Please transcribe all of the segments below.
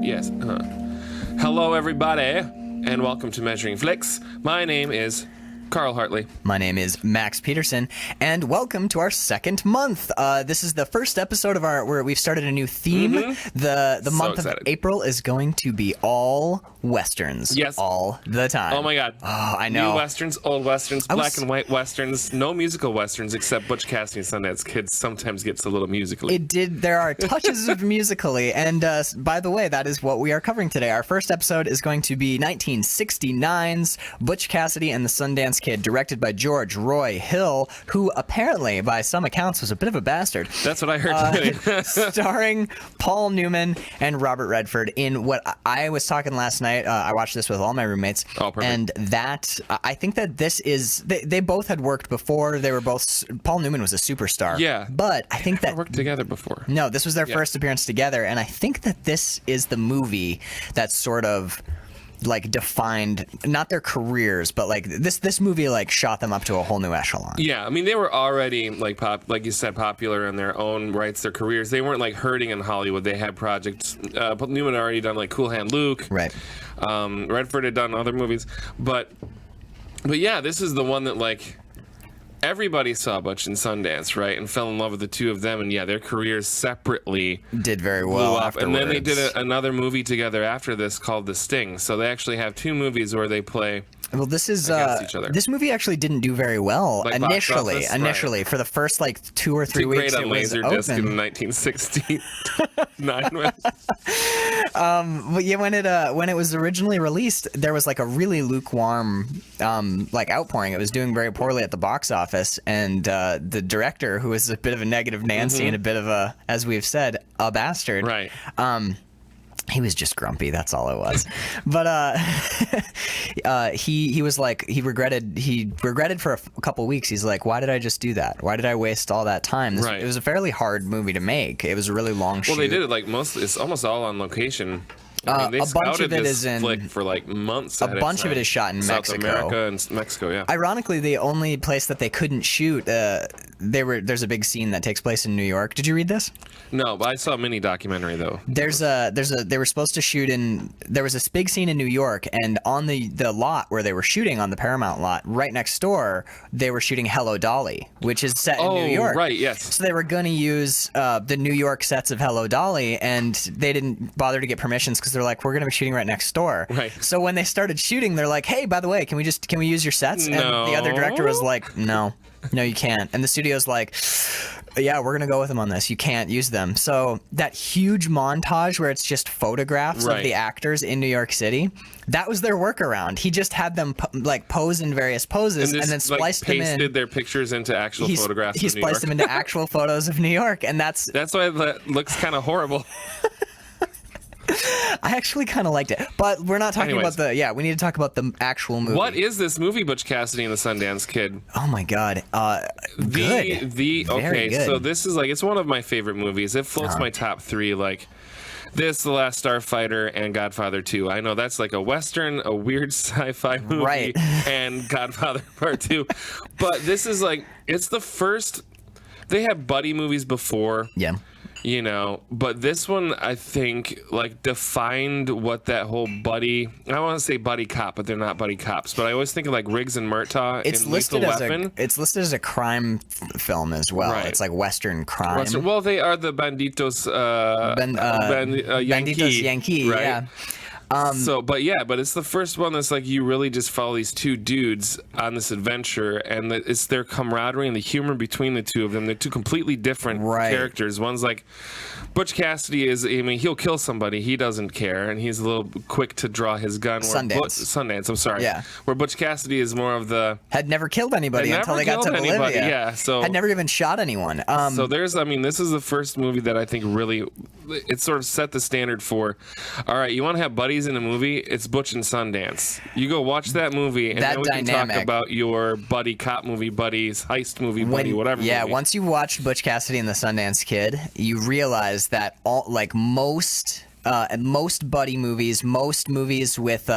Yes. Hello, everybody, and welcome to Measuring Flicks. My name is Karl Hartley. My name is Max Peterson, and welcome to our second month. This is the first episode of where we've started a new theme. The month of April is going to be all westerns. Yes. All the time. Oh my God. Oh, I know. New westerns, old westerns, black and white westerns, no musical westerns except Butch Cassidy and Sundance Kid sometimes gets a little musically. It did. There are touches of musically, and by the way, that is what we are covering today. Our first episode is going to be 1969's Butch Cassidy and the Sundance Kid, directed by George Roy Hill, who apparently, by some accounts, was a bit of a bastard. That's what I heard today. Starring Paul Newman and Robert Redford in what I was talking last night. I watched this with all my roommates. Oh, perfect. And that, I think that this is, they both had worked before. They were both, Paul Newman was a superstar. Yeah. But I think that... worked together before. No, this was their first appearance together. And I think that this is the movie that sort of... like defined not their careers, but like this movie like shot them up to a whole new echelon. Yeah, I mean they were already like you said, popular in their own rights, their careers. They weren't like hurting in Hollywood. They had projects. Newman had already done like Cool Hand Luke. Right. Redford had done other movies, but yeah, this is the one that like everybody saw Butch and Sundance, right, and fell in love with the two of them, and yeah, their careers separately did very well afterwards. And then they did another movie together after this called The Sting. So they actually have two movies where they play. Well, this is each other. This movie actually didn't do very well like initially. Right. For the first like 2 or 3 weeks, it was open. Laserdisc in 1969. But yeah, when it was originally released, there was like a really lukewarm like outpouring. It was doing very poorly at the box office, and the director, who was a bit of a negative Nancy and a bit of a, as we've said, a bastard. Right. He was just grumpy. That's all it was. But he was like, he regretted for a couple weeks. He's like, why did I just do that? Why did I waste all that time? Right. It was a fairly hard movie to make. It was a really long shoot. Well, they did it like it's almost all on location. I mean, they a bunch of it this is in flick for like months. A bunch of it is shot in South Mexico. America and Mexico, yeah. Ironically, the only place that they couldn't shoot, there's a big scene that takes place in New York. Did you read this? No, but I saw a mini documentary though. They were supposed to shoot there was this big scene in New York, and on the lot where they were shooting, on the Paramount lot right next door, they were shooting Hello Dolly, which is set in New York. Oh, right, yes. So they were going to use the New York sets of Hello Dolly, and they didn't bother to get permissions because they're like, we're going to be shooting right next door. Right. So when they started shooting, they're like, hey, by the way, can we use your sets? No. And the other director was like, no, you can't. And the studio's like, yeah, we're going to go with them on this. You can't use them. So that huge montage where it's just photographs of the actors in New York City, that was their workaround. He just had them pose in various poses and then spliced them in. Pasted their pictures into actual photographs of New York. He spliced them into actual photos of New York, and that's why that looks kind of horrible. I actually kind of liked it, but we're not talking about we need to talk about the actual movie. What is this movie, Butch Cassidy and the Sundance Kid? Oh my God. Good. Very good. So this is like, it's one of my favorite movies. It floats my top 3, like this, The Last Starfighter, and Godfather 2. I know that's like a Western, a weird sci-fi movie, right. And Godfather Part 2. But this is like, it's the first, they had buddy movies before. Yeah. You know, but this one, I think, like, defined what that whole buddy... I want to say buddy cop, but they're not buddy cops. But I always think of, like, Riggs and Murtaugh in Lethal Weapon. It's listed as a crime film as well. Right. It's like Western crime. Well, they are the Banditos... Banditos Yankee, right? Yeah. But it's the first one that's like you really just follow these two dudes on this adventure, and it's their camaraderie and the humor between the two of them. They're two completely different characters. One's like Butch Cassidy he'll kill somebody, he doesn't care, and he's a little quick to draw his gun. Sundance, I'm sorry. Yeah. Where Butch Cassidy is more of the had never killed anybody until they got to Bolivia. Yeah, so had never even shot anyone. So this is the first movie that I think really it sort of set the standard for. All right, you want to have buddies in a movie? It's Butch and Sundance. You go watch that movie, and then we can talk about your buddy cop movie, buddies heist movie, buddy whatever. Yeah, movie. Once you watched Butch Cassidy and the Sundance Kid, you realize that most buddy movies, most movies with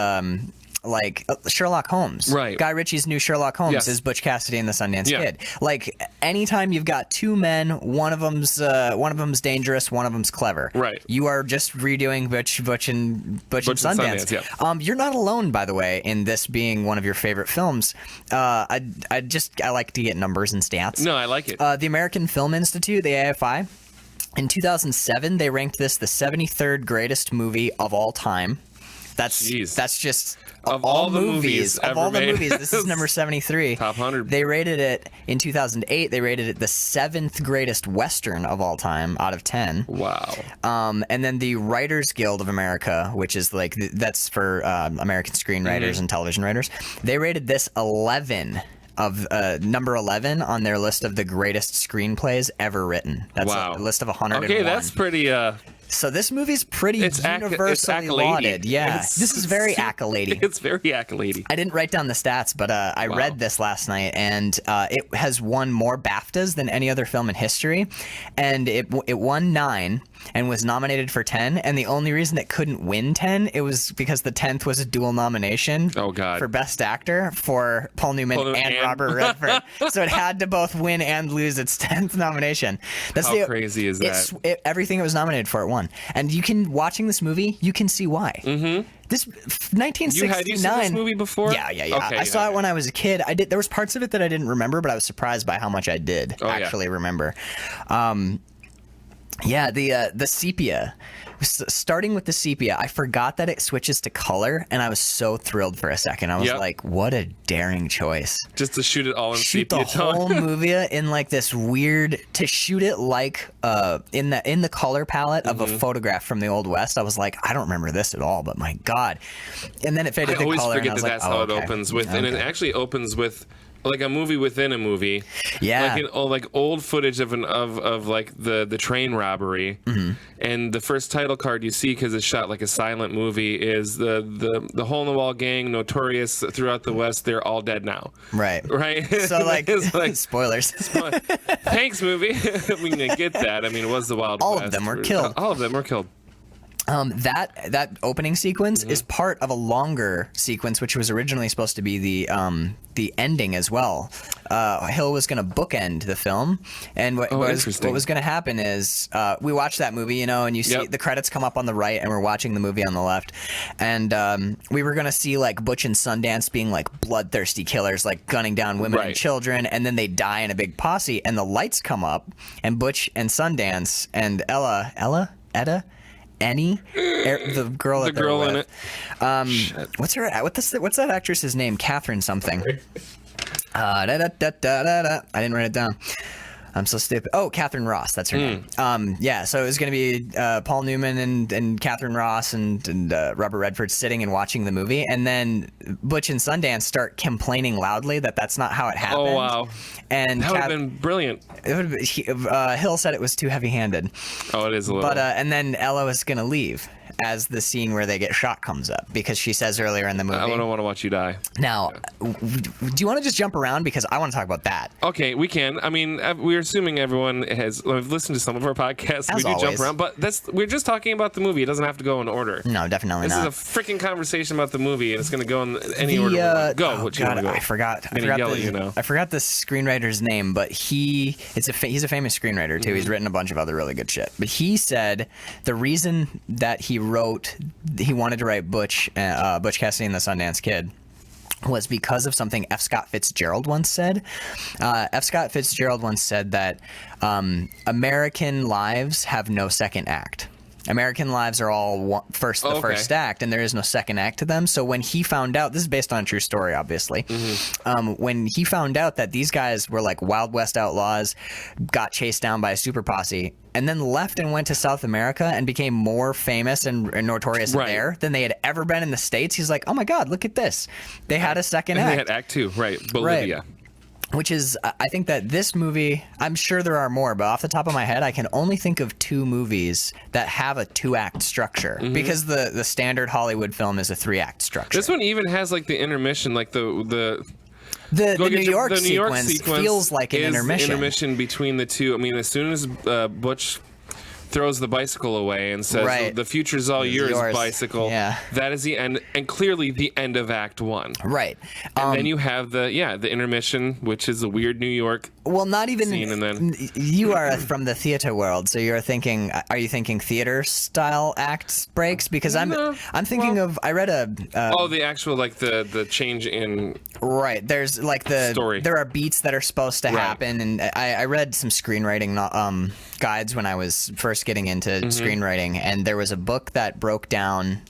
like Sherlock Holmes. Right. Guy Ritchie's new Sherlock Holmes is Butch Cassidy and the Sundance Kid. Like anytime you've got two men, one of them's dangerous, one of them's clever. Right. You are just redoing Butch and Sundance. You're not alone, by the way, in this being one of your favorite films. I like to get numbers and stats. No, I like it. The American Film Institute, the AFI, in 2007, they ranked this the 73rd greatest movie of all time. That's just of all the movies of all the movies. This is number 73. Top 100. They rated it in 2008. They rated it the 7th greatest Western of all time out of 10. Wow. And then the Writers Guild of America, which is like that's for American screenwriters and television writers, they rated this 11. Of number 11 on their list of the greatest screenplays ever written. That's a list of 101. Okay, that's pretty. So this movie's pretty universally lauded. Yeah, this is very accolade-y. It's very accolade-y. I didn't write down the stats, but I read this last night, and it has won more BAFTAs than any other film in history, and it won 9 and was nominated for 10. And the only reason it couldn't win 10, it was because the 10th was a dual nomination. Oh God! For Best Actor for Paul Newman and Robert Redford, so it had to both win and lose its 10th nomination. How crazy is that? Everything it was nominated for, it won. And watching this movie, you can see why. Mm-hmm. This 1969. Had you seen this movie before? Yeah. Okay, I saw it when I was a kid. There was parts of it that I didn't remember, but I was surprised by how much I did remember. The sepia. Starting with the sepia, I forgot that it switches to color, and I was so thrilled for a second. I was like, "What a daring choice!" Just to shoot it all in shoot sepia the tone. whole movie in like this weird. To shoot it like in the color palette of a photograph from the Old West. I was like, I don't remember this at all, but my God! And then it faded to color. I always forget that that's how it opens with, and it actually opens with. Like a movie within a movie, like old footage of like the train robbery, and the first title card you see because it's shot like a silent movie is the hole in the wall gang, notorious throughout the West. They're all dead now. Right. So like, spoilers. Thanks, movie. We can get that. I mean, it was the Wild West. All of them were killed. All of them were killed. That opening sequence is part of a longer sequence, which was originally supposed to be the ending as well. Hill was going to bookend the film, and what was going to happen is we watched that movie, and you see the credits come up on the right, and we're watching the movie on the left, and we were going to see like Butch and Sundance being like bloodthirsty killers, like gunning down women and children, and then they die in a big posse, and the lights come up, and Butch and Sundance and Etta. Annie, the girl in it. What's that actress's name? Catherine something. I didn't write it down. I'm so stupid. Oh, Catherine Ross. That's her name. So it was going to be Paul Newman and Catherine Ross and Robert Redford sitting and watching the movie. And then Butch and Sundance start complaining loudly that that's not how it happened. Oh, wow. And that would have been brilliant. Hill said it was too heavy-handed. Oh, it is a little. But and then Ella was going to leave as the scene where they get shot comes up, because she says earlier in the movie, I don't want to watch you die. Now, do you want to just jump around, because I want to talk about that? Okay, we can. I mean, we're assuming everyone has listened to some of our podcasts. As we do always. jump around, but we're just talking about the movie. It doesn't have to go in order. No, definitely not. This is a freaking conversation about the movie, and it's going to go in any order. Go. What you want to go? I forgot the screenwriter's name, but he's a famous screenwriter too. He's written a bunch of other really good shit. But he said the reason that he wanted to write Butch Cassidy and the Sundance Kid was because of something F. Scott Fitzgerald once said. F. Scott Fitzgerald once said that American lives have no second act. American lives are all first act, and there is no second act to them. So when he found out, this is based on a true story, obviously. When he found out that these guys were like Wild West outlaws, got chased down by a super posse, and then left and went to South America and became more famous and notorious there than they had ever been in the States, he's like, oh my God, look at this. They had a second act. They had Act 2, Bolivia. Right. Which is, I think that this movie, I'm sure there are more, but off the top of my head, I can only think of 2 movies that have a 2-act structure, because the standard Hollywood film is a 3-act structure. This one even has like the intermission, like the New York sequence feels like an intermission. Intermission between the two. I mean, as soon as Butch throws the bicycle away and says, "The future's all yours, bicycle." Yeah. That is the end, and clearly the end of Act 1. Right. And then you have the intermission, which is a weird New York. Well, not even. Scene, and then you are from the theater world, so you're thinking. Are you thinking theater style act breaks? Because I'm thinking of. I read a. The actual the change in. Right. There's like the story. There are beats that are supposed to happen, and I read some screenwriting guides when I was first getting into screenwriting, and there was a book that broke down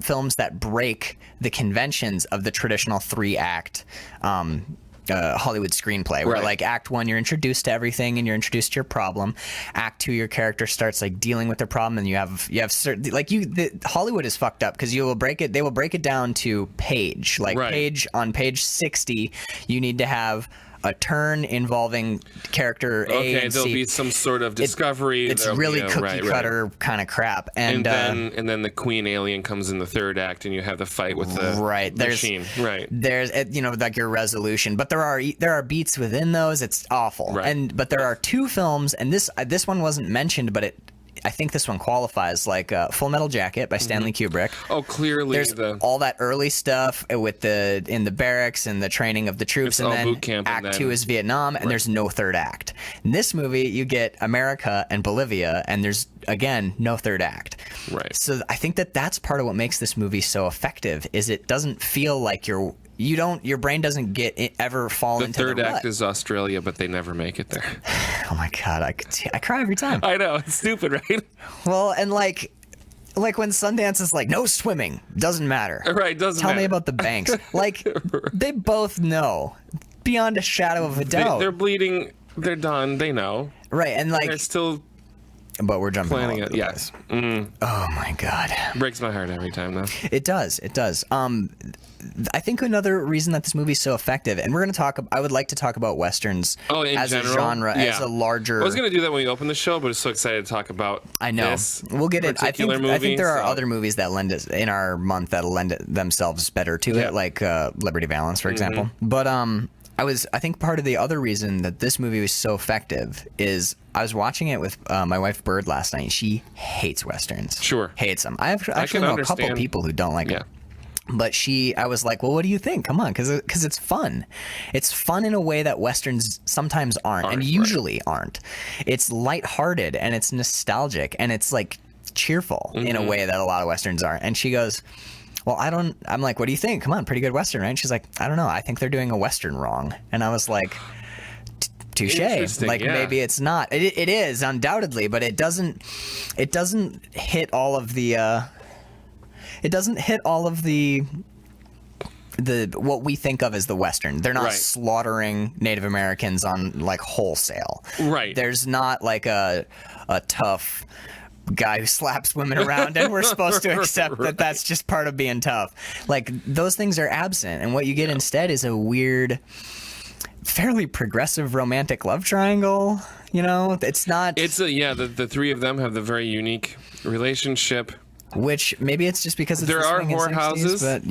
films that break the conventions of the traditional 3-act Hollywood screenplay, where like Act 1 you're introduced to everything and you're introduced to your problem. Act 2 your character starts like dealing with their problem, and you have certain Hollywood is fucked up because they will break it down to page on page 60 you need to have a turn involving character A and there'll C. be some sort of discovery. It's really cookie cutter kind of crap, and then the queen alien comes in the 3rd act, and you have the fight with the machine. There's like your resolution, but there are beats within those. It's awful, but there are 2 films, and this one wasn't mentioned, but I think this one qualifies, like Full Metal Jacket by Stanley Kubrick. Oh, clearly. There's all that early stuff in the barracks and the training of the troops, and then boot camp, Act 2 is Vietnam, and there's no 3rd act. In this movie, you get America and Bolivia, and there's, again, no 3rd act. Right. So I think that's part of what makes this movie so effective, is it doesn't feel like your brain doesn't ever fall into the rut. The 3rd act is Australia, but they never make it there. Oh my God, I cry every time. I know, it's stupid, right? Well, and like when Sundance is like, no swimming, doesn't matter. Right, doesn't Tell matter. me about the banks. Like, they both know, beyond a shadow of a doubt. They're bleeding, they're done, they know. Right, and like... They're still... But we're jumping planning it, yes. Oh my God. Breaks my heart every time, though. It does. I think another reason that this movie is so effective, and I would like to talk about Westerns as general? a genre, as a larger... I was going to do that when we open the show, but I'm so excited to talk about We'll get it. I think there are other movies that lend themselves better to it, like Liberty Valance, for example. But I think part of the other reason that this movie was so effective is I was watching it with my wife Bird last night. She hates Westerns. Sure. Hates them. I actually know a couple people who don't like it. But I was like, well, what do you think? Come on, because it's fun. It's fun in a way that Westerns sometimes aren't and usually aren't. It's lighthearted and it's nostalgic and it's like cheerful in a way that a lot of Westerns aren't. And she goes, well, I'm like, what do you think? Come on, pretty good Western, right? And she's like, I don't know. I think they're doing a Western wrong. And I was like, touche. Like maybe it's not. It is undoubtedly, but it doesn't hit all of the. It doesn't hit all of the what we think of as the Western. They're not slaughtering Native Americans on like wholesale. Right. There's not like a tough guy who slaps women around and we're supposed to accept that that's just part of being tough. Like those things are absent, and what you get instead is a weird, fairly progressive romantic love triangle. It's not. It's the 3 of them have the very unique relationship. Which maybe it's just because it's there are whorehouses, but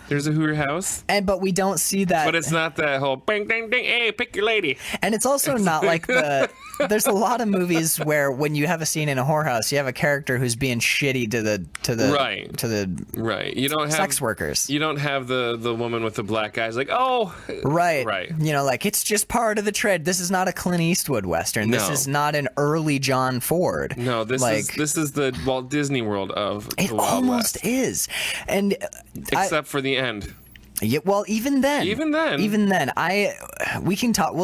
there's a whore house, but we don't see that. But it's not that whole bang ding ding. Hey, pick your lady. And it's also not like there's a lot of movies where when you have a scene in a whorehouse, you have a character who's being shitty to the You don't have sex workers. You don't have the woman with the black eyes like right. Like it's just part of the trade. This is not a Clint Eastwood Western. No. This is not an early John Ford. No, this is the Walt Disney World of. It almost is, and except for the end. Yeah, well, even then, we'll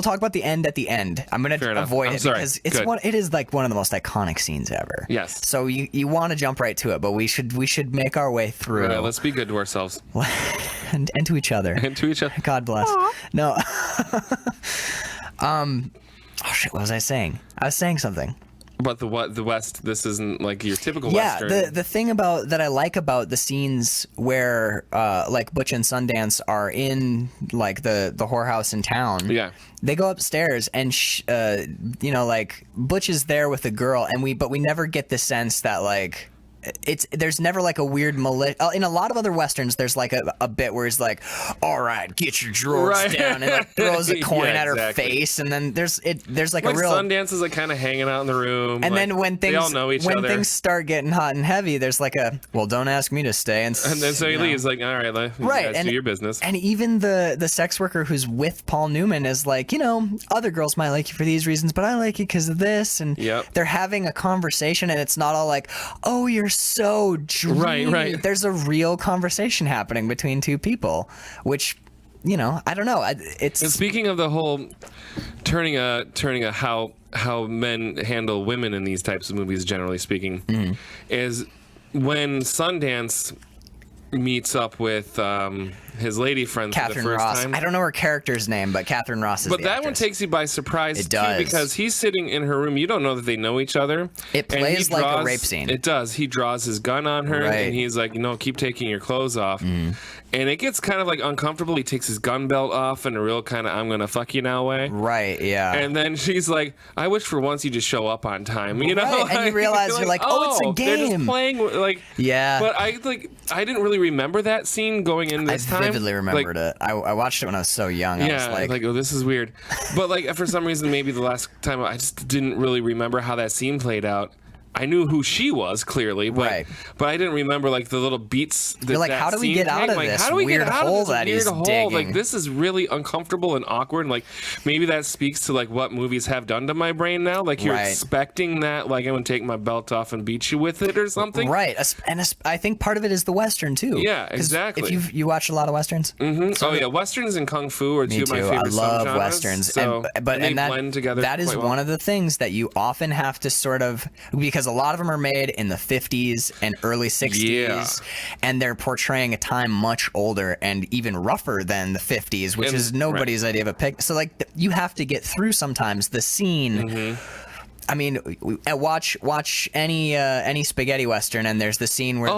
talk about the end at the end. I'm going to avoid it because it is like one of the most iconic scenes ever. Yes. So you want to jump right to it, but we should make our way through. Right, let's be good to ourselves and to each other. And to each other. God bless. Aww. No. Oh shit! What was I saying? I was saying something. But the West, this isn't like your typical Western. Yeah, the thing that I like about the scenes where like Butch and Sundance are in like the whorehouse in town. Yeah, they go upstairs and like Butch is there with the girl, but we never get the sense that like there's never like a weird in a lot of other westerns there's like a bit where he's like, all right, get your drawers down, and like throws a coin at her face, and then there's like a real Sundance is like kind of hanging out in the room, and like, then when they all know each other. things start getting hot and heavy, there's like a, well, don't ask me to stay, and then so he leaves like, all right, you guys do your business. And even the sex worker who's with Paul Newman is like, other girls might like you for these reasons, but I like you because of this, and they're having a conversation, and it's not all like, oh, you're so dreamy. Right. There's a real conversation happening between two people, which, I don't know. It's. And speaking of the whole turning a how men handle women in these types of movies, generally speaking, is when Sundance meets up with his lady friend for the Catherine first Ross. time. I don't know her character's name, but Catherine Ross is But the that actress. one takes you by surprise, It does. too, because he's sitting in her room. You don't know that they know each other. It plays like a rape scene. It does. He draws his gun on her, and he's like, keep taking your clothes off. And it gets kind of like uncomfortable. He takes his gun belt off in a real kind of, I'm going to fuck you now way. Right, yeah. And then she's like, I wish for once you just show up on time. You know? Right, and you realize you're like, oh, it's a game. They're just playing, like... Yeah. But I didn't really remember that scene going in this time. I vividly remembered it. I watched it when I was so young. I was like, oh, this is weird. But like, for some reason, maybe the last time I just didn't really remember how that scene played out. I knew who she was clearly, but I didn't remember like the little beats. You're like, how do we get out of this weird hole that he's digging? Like, this is really uncomfortable and awkward. And like, maybe that speaks to like what movies have done to my brain now. Like, you're expecting that, like, I'm gonna take my belt off and beat you with it or something. Right, and I think part of it is the Western too. Yeah, exactly. If you watch a lot of Westerns. So Westerns and Kung Fu are two of my favorite. I love Westerns, so, and they blend together. That is one of the things that you often have to sort of, because a lot of them are made in the 50s and early 60s, and they're portraying a time much older and even rougher than the 50s, which is nobody's idea of a pic. So like, you have to get through sometimes the scene. I mean, watch any spaghetti western, and there's the scene where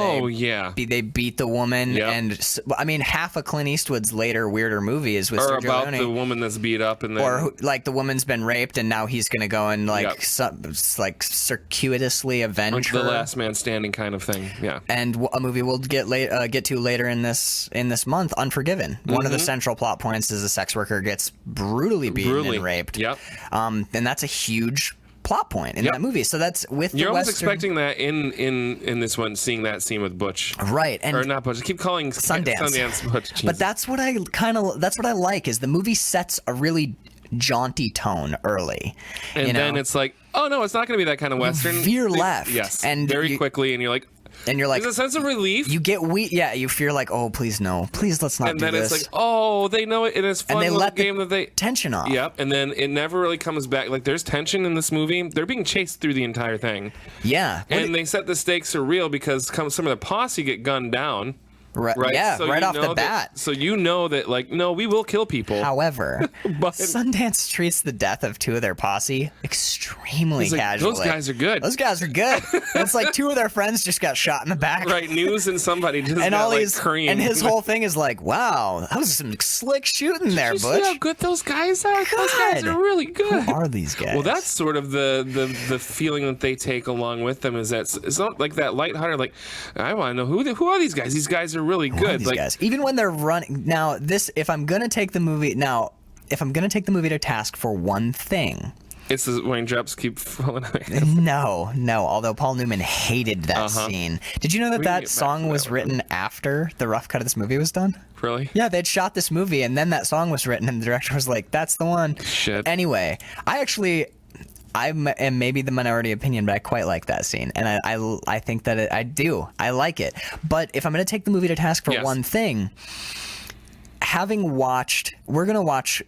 they beat the woman, and I mean, half of Clint Eastwood's later weirder movie is with or Sergio about Leone. the woman that's beat up, and then, or like the woman's been raped, and now he's gonna go and like circuitously avenge her. The last man standing kind of thing. Yeah. And a movie we'll get to later in this month, Unforgiven. One of the central plot points is a sex worker gets brutally beaten and raped. Yep. And that's a huge plot point in that movie. So that's with you're the almost Western... expecting that in this one, seeing that scene with Butch, right? And or not Butch. I keep calling Sundance Butch. Jesus. But that's what I like, is the movie sets a really jaunty tone early, and then it's like, oh no, it's not going to be that kind of Western. Veer left, and very quickly, and you're like. And you're like, there's a sense of relief. You get you fear like, oh, please no, please let's not do this. And then it's like, oh, they know it, and it's fun. And they let game that they tension off. Yep. And then it never really comes back. Like, there's tension in this movie. They're being chased through the entire thing. Yeah. And they set the stakes are real because some of the posse get gunned down. Right. Yeah, so right off the bat. So you know that, like, no, we will kill people. However, Sundance treats the death of two of their posse extremely casually. Those guys are good. Those guys are good. It's like two of their friends just got shot in the back. Right, News and somebody just and got, like, creamed. And his whole thing is like, wow, that was some slick shooting there, Butch. Did you see how good those guys are? God. Those guys are really good. Who are these guys? Well, that's sort of the feeling that they take along with them, is that it's not like that lighthearted, like, I want to know who are these guys? These guys are really good. These guys. Even when they're running now, if I'm gonna take the movie to task for one thing, it's the raindrops keep falling away. No. Although Paul Newman hated that scene. Did you know that song was written after the rough cut of this movie was done? Really? Yeah, they'd shot this movie, and then that song was written, and the director was like, "That's the one." Shit. Anyway, I am maybe the minority opinion, but I quite like that scene, and I think that I do. I like it. But if I'm going to take the movie to task for one thing, we're going to watch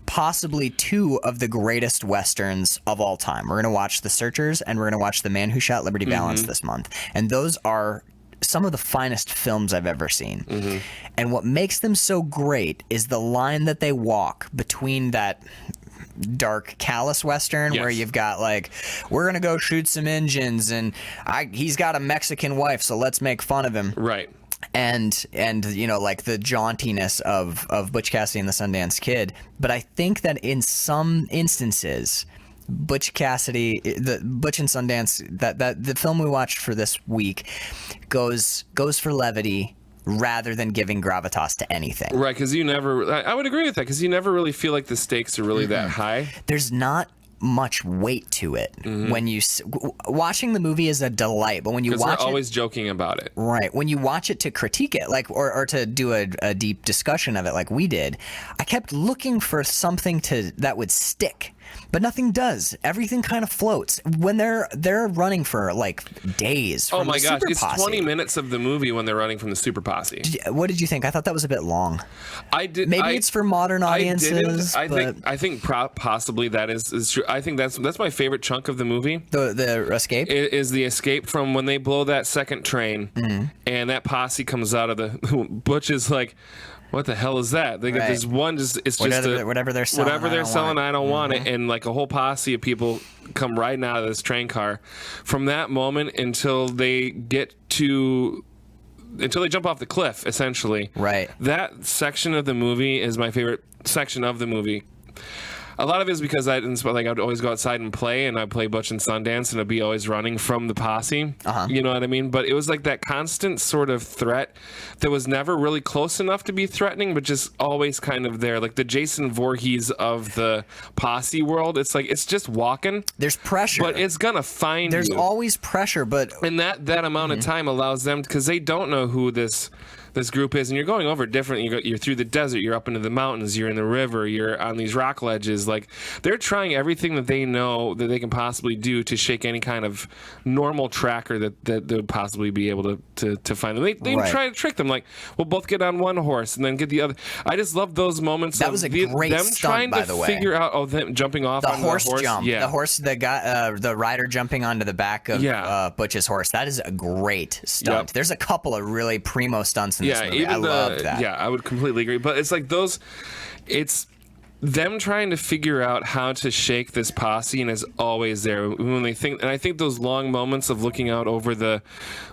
possibly two of the greatest Westerns of all time. We're going to watch The Searchers, and we're going to watch The Man Who Shot Liberty Valance this month. And those are some of the finest films I've ever seen. And what makes them so great is the line that they walk between that dark, callous Western where you've got like, we're gonna go shoot some engines, and he's got a Mexican wife, so let's make fun of him. Right. And you know, like the jauntiness of Butch Cassidy and the Sundance Kid. But I think that in some instances, Butch Cassidy, the Butch and Sundance, that the film we watched for this week goes for levity rather than giving gravitas to anything. Right, because I would agree with that, because you never really feel like the stakes are really that high. There's not much weight to it. When you watching the movie is a delight, but when you watch we're always joking about it, right, when you watch it to critique it, like or to do a deep discussion of it like we did, I kept looking for something that would stick, but nothing does. Everything kind of floats when they're running for like days. Oh my gosh, it's 20 minutes of the movie when they're running from the super posse. What did you think? I thought that was a bit long. Maybe it's for modern audiences. I think possibly that is true. I think that's my favorite chunk of the movie. The escape is the escape from when they blow that second train, and that posse comes out of the. Butch is like, what the hell is that? They get this one. Whatever they're selling. I don't want it. And like a whole posse of people come riding out of this train car. From that moment until they jump off the cliff, essentially. Right. That section of the movie is my favorite section of the movie. A lot of it is because I'd always go outside and play, and I'd play Butch and Sundance, and I'd be always running from the posse. You know what I mean? But it was like that constant sort of threat that was never really close enough to be threatening, but just always kind of there. Like the Jason Voorhees of the posse world. It's like, it's just walking. There's pressure. But it's going to find There's always pressure, but... And that amount of time allows them, because they don't know who this group is, and you're going over different. You're through the desert, you're up into the mountains, you're in the river, you're on these rock ledges. Like, they're trying everything that they know that they can possibly do to shake any kind of normal tracker that they would possibly be able to find them. They try to trick them, like, we'll both get on one horse and then get the other. I just love those moments. That was a great them stunt, trying by to the way. Figure out them jumping off on the horse jump. Yeah. The horse, the rider jumping onto the back of Butch's horse. That is a great stunt. Yep. There's a couple of really primo stunts in this movie. I love that. Yeah, I would completely agree. But it's like it's them trying to figure out how to shake this posse, and is always there when they think. And I think those long moments of looking out over the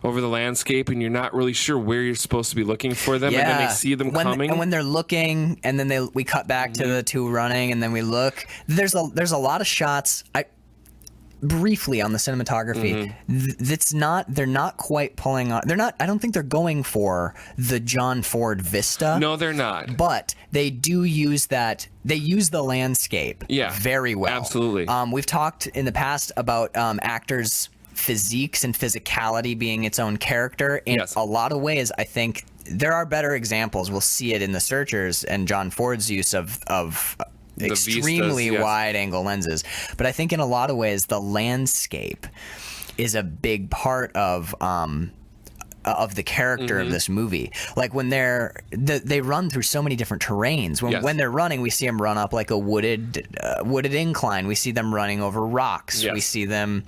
landscape, and you're not really sure where you're supposed to be looking for them, and then they see them coming. And when they're looking, and then we cut back to the two running, and then we look. There's a lot of shots. Briefly on the cinematography, they're not quite pulling on. I don't think they're going for the John Ford vista. No, they're not. But they do use that. They use the landscape very well. Absolutely. We've talked in the past about actors' physiques and physicality being its own character. In a lot of ways, I think there are better examples. We'll see it in The Searchers and John Ford's use of extremely wide angle lenses, but I think in a lot of ways the landscape is a big part of the character of this movie. Like when they run through so many different terrains. When they're running, we see them run up like a wooded incline. We see them running over rocks. We see them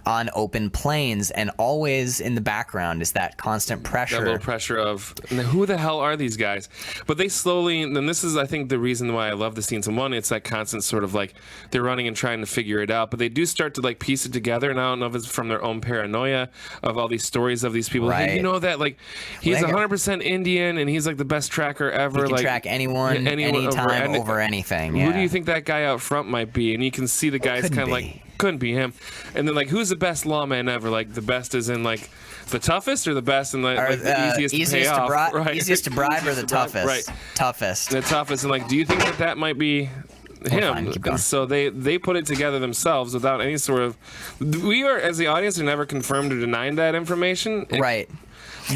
on open plains, and always in the background is that constant pressure. That little pressure of, who the hell are these guys? But they slowly, and this is, I think, the reason why I love the scenes. And one, it's that constant sort of like they're running and trying to figure it out, but they do start to like piece it together. And I don't know if it's from their own paranoia of all these stories of these people. Right. Hey, you know that like he's 100% Indian, and he's like the best tracker ever. He can track anyone, anytime, over anything. Yeah. Who do you think that guy out front might be? And you can see the guys kind of like, couldn't be him. And then like, who's the best lawman ever? Like the best is in like the toughest, or the best and like the easiest to pay off? Right. Easiest to bribe, or the toughest? Right. Toughest. The toughest. And like, do you think that might be him? Fine, so they put it together themselves without any sort of. We are, as the audience, are never confirmed or denied that information. Right.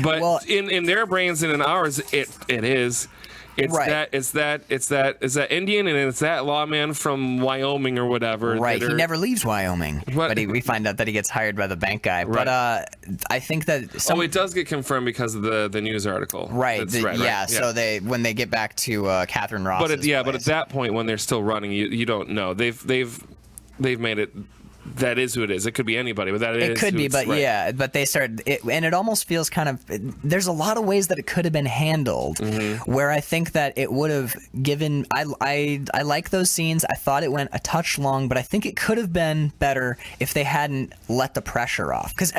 But in their brains and in ours, it is. It's that Indian, and it's that lawman from Wyoming or whatever. Right. He never leaves Wyoming, but we find out that he gets hired by the bank guy. Right. But I think that it does get confirmed because of the news article. Right. Yeah. So when they get back to Catherine Ross's place. But at that point when they're still running, you don't know. They've made it that is who it is. It could be anybody, but that is it could who be, it's, but right. yeah, but they started it, and it almost feels kind of. There's a lot of ways that it could have been handled, where I think that it would have given. I like those scenes. I thought it went a touch long, but I think it could have been better if they hadn't let the pressure off. Because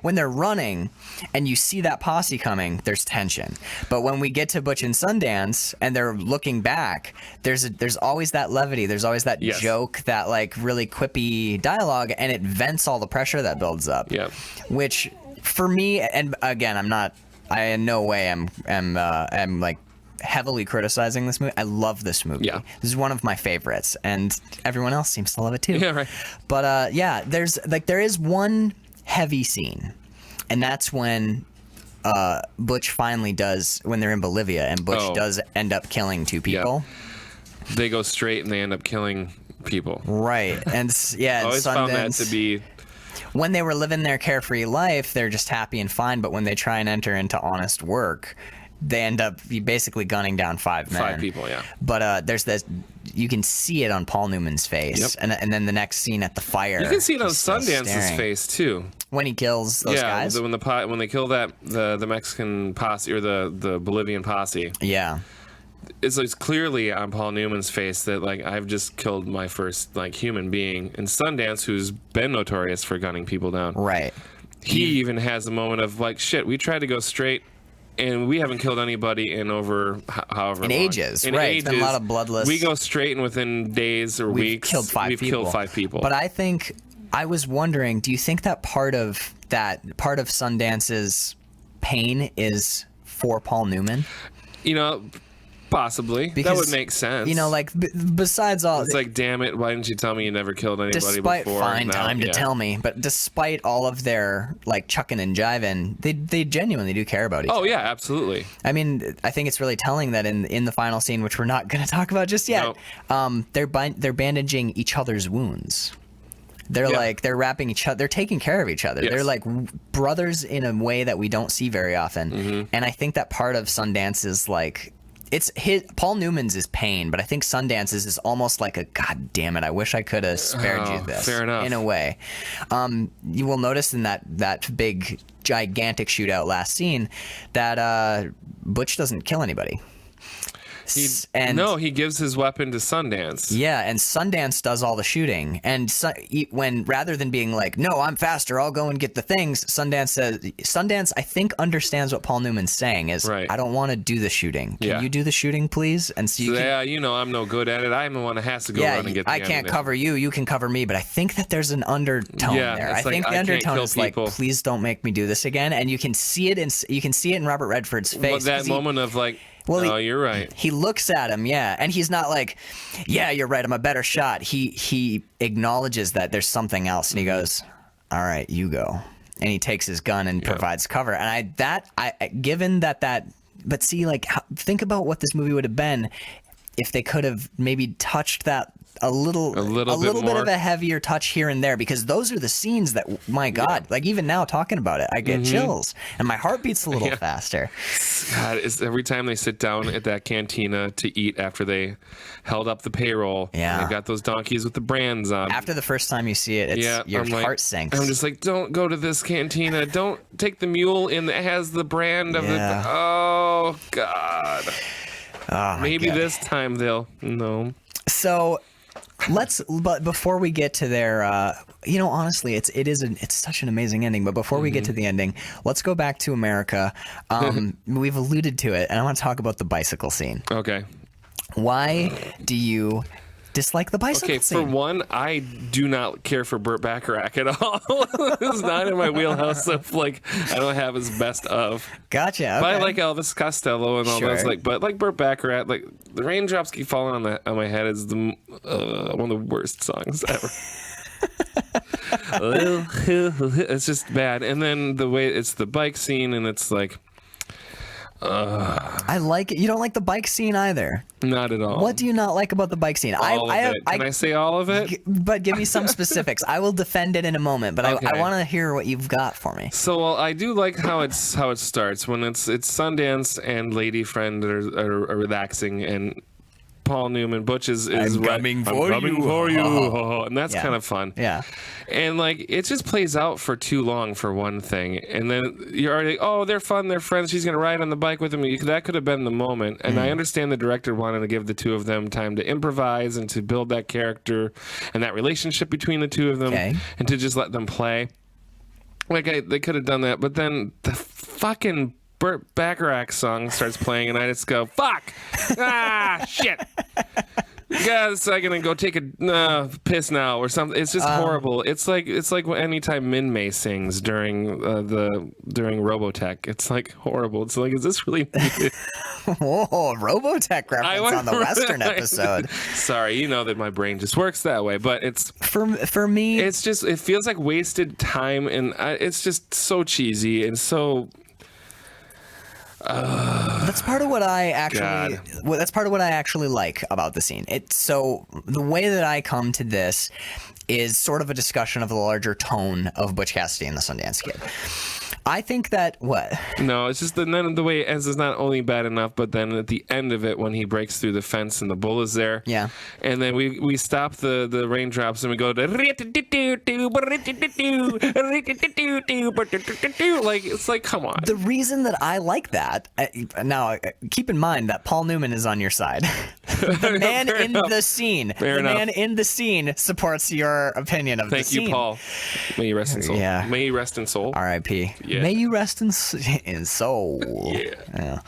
when they're running, and you see that posse coming, there's tension. But when we get to Butch and Sundance, and they're looking back, there's always that levity. There's always that joke, that like really quippy dialogue, and it vents all the pressure that builds up. Yeah. Which for me, and again, I in no way am like heavily criticizing this movie. I love this movie. Yeah. This is one of my favorites, and everyone else seems to love it too. Yeah, right. But there is one heavy scene, and that's when Butch finally does, when they're in Bolivia, and Butch does end up killing 2 people. Yeah. They go straight and they end up killing people. Right. And yeah, I always found that to be... When they were living their carefree life, they're just happy and fine, but when they try and enter into honest work, they end up basically gunning down 5 men. 5 people, yeah. But there's this, you can see it on Paul Newman's face. Yep. And then the next scene at the fire. You can see it on Sundance's face, too. When he kills those guys? Yeah, when they kill the Mexican posse, or the Bolivian posse. Yeah. It's clearly on Paul Newman's face that, like, I've just killed my first, like, human being. And Sundance, who's been notorious for gunning people down. Right. He even has a moment of, like, shit, we tried to go straight, and we haven't killed anybody in over however long. Ages, right. It's been a lot of bloodless. We go straight, and within days or weeks, killed 5 people. Killed 5 people. But I was wondering, do you think that part of Sundance's pain is for Paul Newman? You know, possibly. Because, that would make sense. You know, like, besides all... It's like, damn it, why didn't you tell me you never killed anybody despite before? Find time to tell me. But despite all of their, like, chucking and jiving, they genuinely do care about each other. Oh, yeah, absolutely. I mean, I think it's really telling that in the final scene, which we're not going to talk about just yet, they're bandaging each other's wounds. They're like, they're wrapping each other. They're taking care of each other. Yes. They're like brothers in a way that we don't see very often. And I think that part of Sundance is like, Paul Newman's is pain, but I think Sundance's is almost like a, God damn it, I wish I could have spared you this. Fair enough. In a way. You will notice in that big, gigantic shootout last scene that Butch doesn't kill anybody. He gives his weapon to Sundance. Yeah, and Sundance does all the shooting. And when rather than being like, no, I'm faster, I'll go and get the things, Sundance, I think, understands what Paul Newman's saying is, I don't want to do the shooting. Can you do the shooting, please? And so I'm no good at it. I'm the one that has to go run and get the ammunition. I can't cover you. You can cover me. But I think that there's an undertone there. I think the undertone is like, please don't make me do this again. And you can see it in Robert Redford's face. That moment of like, you're right. He looks at him, and he's not like, yeah, you're right, I'm a better shot. He acknowledges that there's something else, and he goes, all right, you go. And he takes his gun and provides cover. And but see, like, think about what this movie would have been if they could have maybe touched that a little bit of a heavier touch here and there, because those are the scenes that, my God, like even now talking about it, I get chills and my heart beats a little faster. God, every time they sit down at that cantina to eat after they held up the payroll, and they got those donkeys with the brands on. After the first time you see it, your heart sinks. I'm just like, don't go to this cantina. Don't take the mule that has the brand of the. Oh God. Maybe this time they'll no. So. But before we get to their, honestly, it's such an amazing ending. But before we get to the ending, let's go back to America. We've alluded to it, and I want to talk about the bicycle scene. Okay. Why do you dislike the bicycle scene? For one, I do not care for Burt Bacharach at all. It's not in my wheelhouse of, like, I don't have his best of. Gotcha. Okay. But I like Elvis Costello and all those, but like Burt Bacharach, like the Raindrops Keep Falling on my head is one of the worst songs ever. It's just bad. And then the way it's the bike scene, and it's like, I like it. You don't like the bike scene either. Not at all. What do you not like about the bike scene? All of it. Can I say all of it? But give me some specifics. I will defend it in a moment, but I want to hear what you've got for me. So I do like how it starts when it's Sundance and Lady Friend are relaxing, and Paul Newman. Butch is I'm coming for you. And that's kind of fun. Yeah. And like it just plays out for too long for one thing, and then you're already they're fun, they're friends. She's gonna ride on the bike with him. That could have been the moment. And I understand the director wanted to give the two of them time to improvise and to build that character and that relationship between the two of them, and to just let them play. Like they could have done that, but then the fucking Burt Bacharach song starts playing, and I just go, "Fuck! Shit!" Guys, I'm gonna go take a piss now or something. It's just horrible. It's like anytime Min May sings during Robotech. It's like horrible. It's like, is this really needed? Whoa, Robotech reference on the Western episode. Sorry, you know that my brain just works that way. But it's for me. It's just, it feels like wasted time, and it's just so cheesy and so. That's part of what I actually. Well, that's part of what I actually like about the scene. So the way that I come to this is sort of a discussion of the larger tone of Butch Cassidy and the Sundance Kid. I think that what? No, it's just the way it ends is not only bad enough, but then at the end of it, when he breaks through the fence and the bull is there, and then we stop the raindrops and we go to like, it's like, come on. The reason that I like that now, keep in mind that Paul Newman is on your side. The man in the scene, man in the scene supports your opinion of the scene. Thank you, Paul. May you rest in soul. Yeah. May you rest in soul. R.I.P. Yeah. May you rest in soul. Yeah.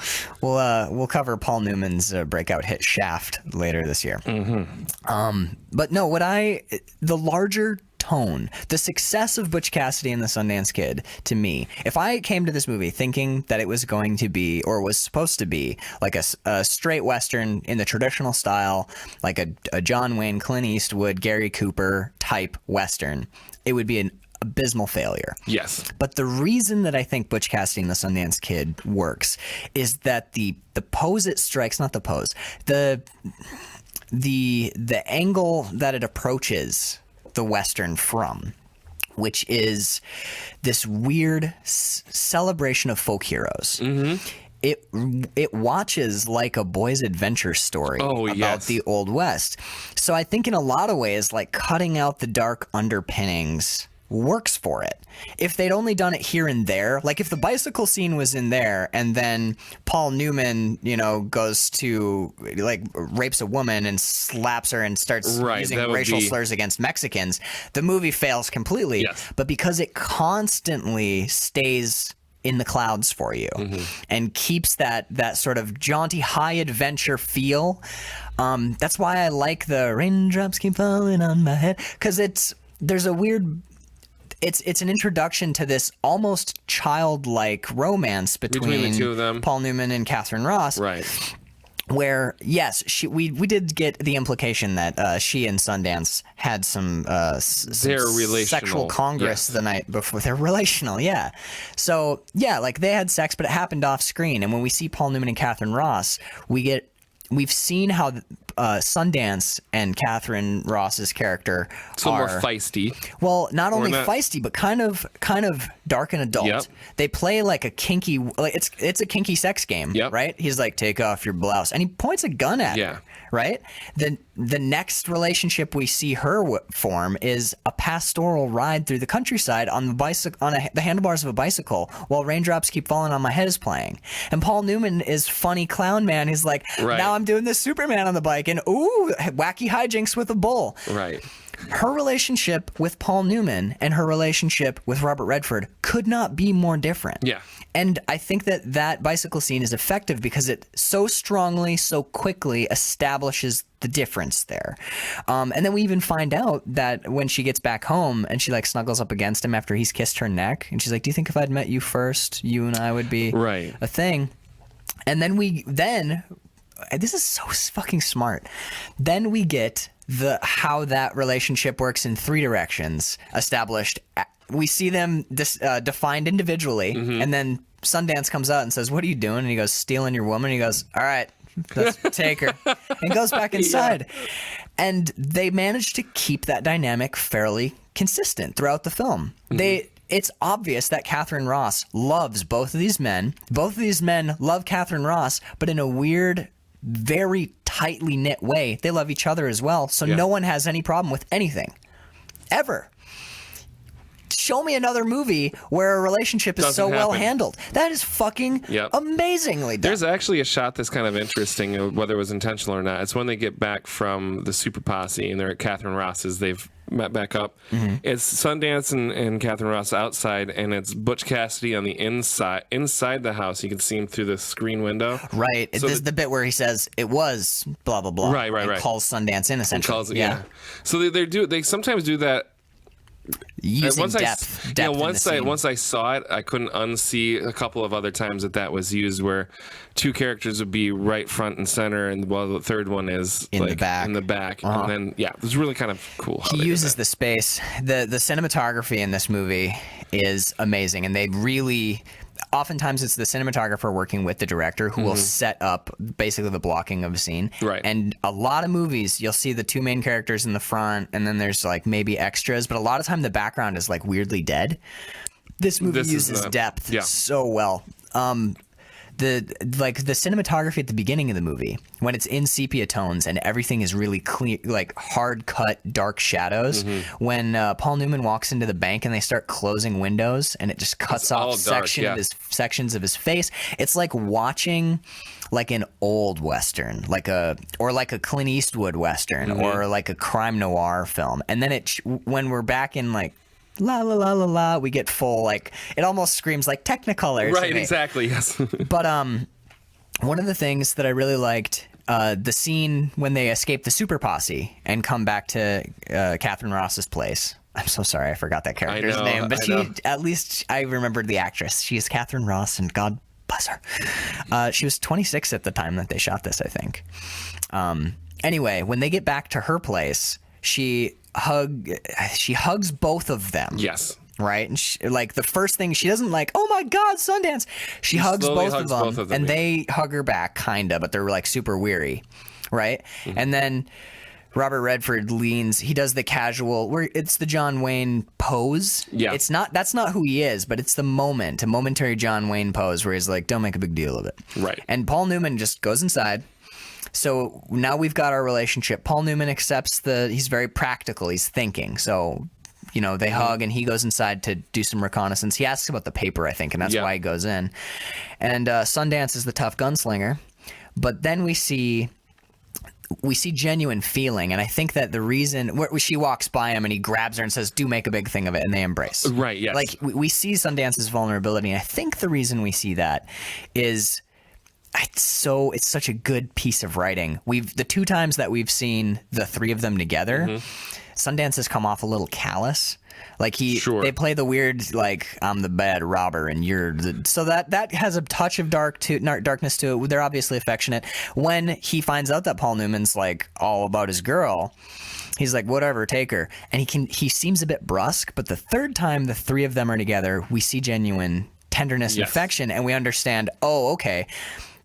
We'll cover Paul Newman's breakout hit Shaft later this year. But no, the larger tone, the success of Butch Cassidy and the Sundance Kid, to me, if I came to this movie thinking that it was going to be, or was supposed to be, like a straight Western in the traditional style, like a John Wayne, Clint Eastwood, Gary Cooper type Western, it would be an abysmal failure. Yes. But the reason that I think Butch Cassidy and the Sundance Kid works is that the pose it strikes, not the pose, the angle that it approaches the Western from, which is this weird celebration of folk heroes. It watches like a boy's adventure story about the Old West. So I think in a lot of ways, like cutting out the dark underpinnings works for it. If they'd only done it here and there, like if the bicycle scene was in there and then Paul Newman, goes to, like, rapes a woman and slaps her and starts using racial slurs against Mexicans, the movie fails completely. Yes. But because it constantly stays in the clouds for you and keeps that sort of jaunty high adventure feel, that's why I like the raindrops keep falling on my head, because there's a weird. It's an introduction to this almost childlike romance between the two of them, Paul Newman and Catherine Ross. Right. Where, yes, we did get the implication that she and Sundance had some sexual congress the night before. They're relational, yeah. So, yeah, like they had sex, but it happened off screen. And when we see Paul Newman and Catherine Ross, we've seen how Sundance and Catherine Ross's character are more feisty. Well, not only feisty, but kind of dark and adult. Yep. They play like a kinky, like it's a kinky sex game, right? He's like, take off your blouse, and he points a gun at her, right? The next relationship we see her form is a pastoral ride through the countryside on the bicycle, the handlebars of a bicycle, while Raindrops Keep Falling on My Head is playing. And Paul Newman is funny clown man. He's like, now I'm doing this Superman on the bike, and ooh, wacky hijinks with a bull. Right. Her relationship with Paul Newman and her relationship with Robert Redford could not be more different. Yeah. And I think that bicycle scene is effective because it so strongly, so quickly establishes the difference there. And then we even find out that when she gets back home and she like snuggles up against him after he's kissed her neck, and she's like, do you think if I'd met you first, you and I would be a thing? And then this is so fucking smart. Then we get how that relationship works in three directions established. We see them defined individually, and then Sundance comes out and says, what are you doing? And he goes, stealing your woman. And he goes, all right, let's take her. And goes back inside. And they managed to keep that dynamic fairly consistent throughout the film. It's obvious that Catherine Ross loves both of these men. Both of these men love Catherine Ross, but in a weird, very tightly knit way. They love each other as well, so no one has any problem with anything ever. Show me another movie where a relationship is so well handled. That is fucking amazingly done. There's actually a shot that's kind of interesting, whether it was intentional or not. It's when they get back from the super posse and they're at Catherine Ross's. They've met back up. It's Sundance and Catherine Ross outside, and it's Butch Cassidy on the inside the house. You can see him through the screen window. Right. So this is the bit where he says it was blah blah blah. Right. Calls Sundance in essentially. So they sometimes do that. Using depth once I saw it, I couldn't unsee a couple of other times that was used, where two characters would be right front and center, and the third one is in the back. And then it was really kind of cool. He uses the space. The cinematography in this movie is amazing, and they really. Oftentimes it's the cinematographer working with the director who will set up basically the blocking of a scene. Right. And a lot of movies, you'll see the two main characters in the front, and then there's like maybe extras, but a lot of time the background is like weirdly dead. This movie uses depth so well. The cinematography at the beginning of the movie, when it's in sepia tones and everything is really clear, like hard cut dark shadows. When Paul Newman walks into the bank and they start closing windows and it just cuts off sections of his face, it's like watching like an old Western, like a Clint Eastwood Western or like a crime noir film. And then when we're back in like la la la la la, we get full, like, it almost screams like Technicolor. Right, exactly, yes. But one of the things that I really liked, the scene when they escape the super posse and come back to Catherine Ross's place. I'm so sorry, I forgot that character's name, but at least I remembered the actress. She is Catherine Ross, and God bless her. She was 26 at the time that they shot this, I think. Anyway, when they get back to her place, she hugs both of them. Yes. Right? And like the first thing, she doesn't like, oh my God, Sundance. She hugs both of them, and they hug her back, kinda, but they're like super weary. Right? And then Robert Redford he does the casual, where it's the John Wayne pose. Yeah. That's not who he is, but it's a momentary John Wayne pose where he's like, don't make a big deal of it. Right. And Paul Newman just goes inside. So now we've got our relationship. Paul Newman accepts he's very practical. He's thinking. So, they hug and he goes inside to do some reconnaissance. He asks about the paper, I think, and that's why he goes in. And Sundance is the tough gunslinger. But then we see genuine feeling. And I think that the reason she walks by him and he grabs her and says, do make a big thing of it. And they embrace. Right. Yes. Like we see Sundance's vulnerability. And I think the reason we see that is, it's such a good piece of writing. The two times that we've seen the three of them together, Sundance has come off a little callous. Like they play the weird, like, I'm the bad robber and you're so that has a touch of darkness to it. They're obviously affectionate. When he finds out that Paul Newman's like all about his girl, he's like, whatever, take her. And he seems a bit brusque, but the third time the three of them are together, we see genuine tenderness and affection, and we understand, oh, okay,